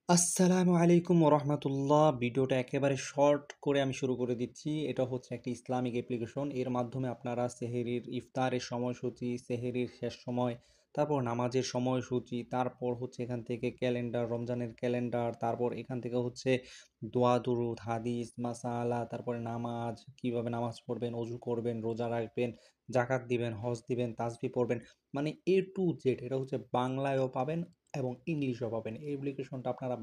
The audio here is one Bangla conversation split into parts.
আসসালামু আলাইকুম ওরহমতুল্লাহ। ভিডিওটা একেবারে শর্ট করে আমি শুরু করে দিচ্ছি। এটা হচ্ছে একটি ইসলামিক অ্যাপ্লিকেশন। এর মাধ্যমে আপনারা সেহরির ইফতারের সময়সূচি, সেহরির শেষ সময়, তারপর নামাজের সময়সূচি, তারপর হচ্ছে এখান থেকে ক্যালেন্ডার, রমজানের ক্যালেন্ডার, তারপর এখান থেকে হচ্ছে দোয়া দুরুদ, হাদিস, মাসালা, তারপরে নামাজ, কিভাবে নামাজ পড়বেন, অজু করবেন, রোজা রাখবেন, জাকাত দিবেন, হজ দিবেন, তাসবিহ পড়বেন। মানে এ টু জেড এটা হচ্ছে বাংলায়ও পাবেন এবং ইংলিশও পাবেন। এই অ্যাপ্লিকেশনটা আপনারা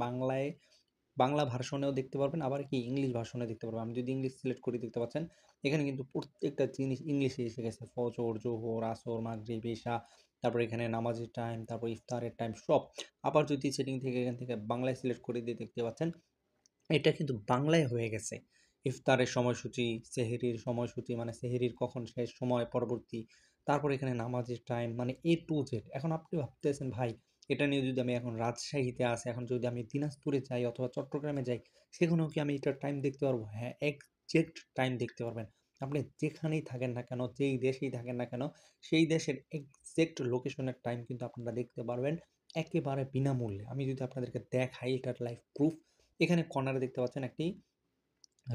বাংলা ভার্সনেও দেখতে পারবেন, আবার কি ইংলিশ ভার্সনে দেখতে পারবেন। আমি যদি ইংলিশ সিলেক্ট করি দেখতে পাচ্ছেন এখানে কিন্তু প্রত্যেকটা জিনিস ইংলিশে এসে গেছে। ফজর, জোহর, আসর, মাগরিব, ইশা, তারপর এখানে নামাজের টাইম, তারপর ইফতারের টাইম সব। আবার যদি সেটিং থেকে এখান থেকে বাংলায় সিলেক্ট করে দিয়ে দেখতে পাচ্ছেন এটা কিন্তু বাংলায় হয়ে গেছে। ইফতারের সময়সূচি, সেহরির সময়সূচি মানে সেহরির কখন শেষ, সময় পরবর্তী, তারপর এখানে নামাজের টাইম, মানে এ টু জেড। এখন আপনি ভাবতেছেন ভাই এটা নিয়ে যদি আমি এখন রাজশাহীতে আসি, এখন যদি আমি দিনাজপুরে যাই অথবা চট্টগ্রামে যাই, সেখানেও কি আমি এটার টাইম দেখতে পারবো? হ্যাঁ, এক্সাক্ট টাইম দেখতে পারবেন। আপনি যেখানেই থাকেন না কেন, যেই দেশেই থাকেন না কেন, সেই দেশের এক্সাক্ট লোকেশনের টাইম কিন্তু আপনারা দেখতে পারবেন একেবারে বিনামূল্যে। আমি যদি আপনাদেরকে দেখাই এটার লাইভ প্রুফ, এখানে কর্নারে দেখতে পাচ্ছেন একটি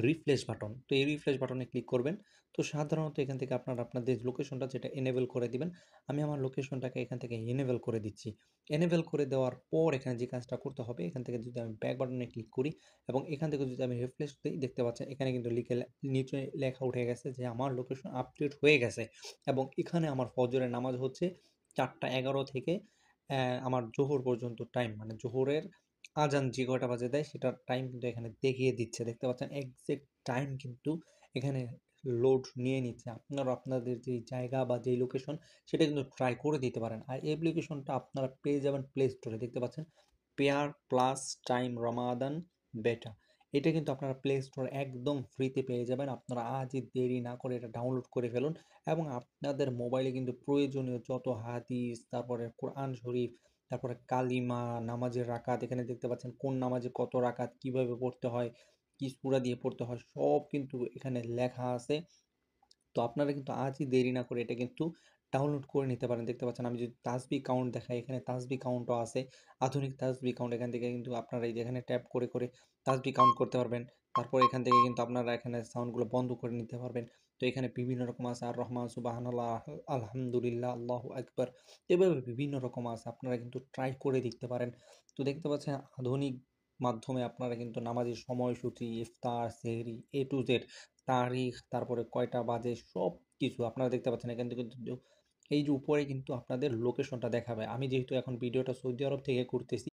রিফ্রেশ বাটন। তো এই রিফ্রেশ বাটনে ক্লিক করবেন। তো সাধারণত এখান থেকে আপনারা আপনাদের লোকেশনটা যেটা এনেবল করে দিবেন। আমি আমার লোকেশনটাকে এখান থেকে এনেবল করে দিচ্ছি। এনেবল করে দেওয়ার পর এখানে যে কাজটা করতে হবে, এখান থেকে যদি আমি ব্যাক বাটনে ক্লিক করি এবং এখান থেকে যদি আমি রিফ্রেশ দিই, দেখতে পাচ্ছেন এখানে কিন্তু নিচে লেখা উঠে গেছে যে আমার লোকেশন আপডেট হয়ে গেছে এবং এখানে আমার ফজরের নামাজ হচ্ছে 4:11 থেকে আমার জোহর পর্যন্ত টাইম, মানে জোহরের আজান যে কয়টা বাজে দেয় সেটার টাইম কিন্তু এখানে দেখিয়ে দিচ্ছে। দেখতে পাচ্ছেন এক্সাক্ট টাইম কিন্তু এখানে লোড নিয়ে নিচ্ছে। আপনারা আপনাদের যেই জায়গা বা যেই লোকেশন সেটা কিন্তু ট্রাই করে দিতে পারেন। আর এই অ্যাপ্লিকেশনটা আপনারা পেয়ে যাবেন প্লে স্টোরে। দেখতে পাচ্ছেন পেয়ার প্লাস টাইম রমাদান বেটা। এটা কিন্তু আপনারা প্লে স্টোরে একদম ফ্রিতে পেয়ে যাবেন। আপনারা আজই দেরি না করে এটা ডাউনলোড করে ফেলুন এবং আপনাদের মোবাইলে কিন্তু প্রয়োজনীয় যত হাদিস, তারপরে কোরআন শরীফ, তারপরে কালিমা, নামাজের রাকাত, এখানে দেখতে পাচ্ছেন কোন নামাজে কত রাকাত, কিভাবে পড়তে হয়, কি সূরা দিয়ে পড়তে হয়, সব কিন্তু এখানে লেখা আছে। তো আপনারা কিন্তু আজই দেরি না করে এটা কিন্তু ডাউনলোড করে নিতে পারেন। দেখতে পাচ্ছেন আমি যদি তাসবিহ কাউন্ট দেখাই, এখানে তাসবিহ কাউন্টও আছে। আধুনিক তাসবিহ কাউন্ট, এখান থেকে কিন্তু আপনারা এই যে এখানে ট্যাপ করে করে তাসবিহ কাউন্ট করতে পারবেন। তারপর এখান থেকে কিন্তু আপনারা এখানে সাউন্ডগুলো বন্ধ করে নিতে পারবেন। তো এখানে বিভিন্ন রকম আছে, আর রহমান, সুবহানাল্লাহ, আলহামদুলিল্লাহ, আল্লাহু আকবার, এভাবে বিভিন্ন রকম আছে। আপনারা কিন্তু ট্রাই করে দেখতে পারেন। তো দেখতে পাচ্ছেন আধুনিক মাধ্যমে আপনারা কিন্তু নামাজের সময়সূচি, ইফতার, সেহরি, এ টু জেড, তারিখ, তারপরে কয়টা বাজে, সবকিছু আপনারা দেখতে পাচ্ছেন। এখান থেকে কিন্তু এই যে উপরে কিন্তু আপনাদের লোকেশনটা দেখাবে। আমি যেহেতু এখন ভিডিওটা সৌদি আরব থেকে করতেছি,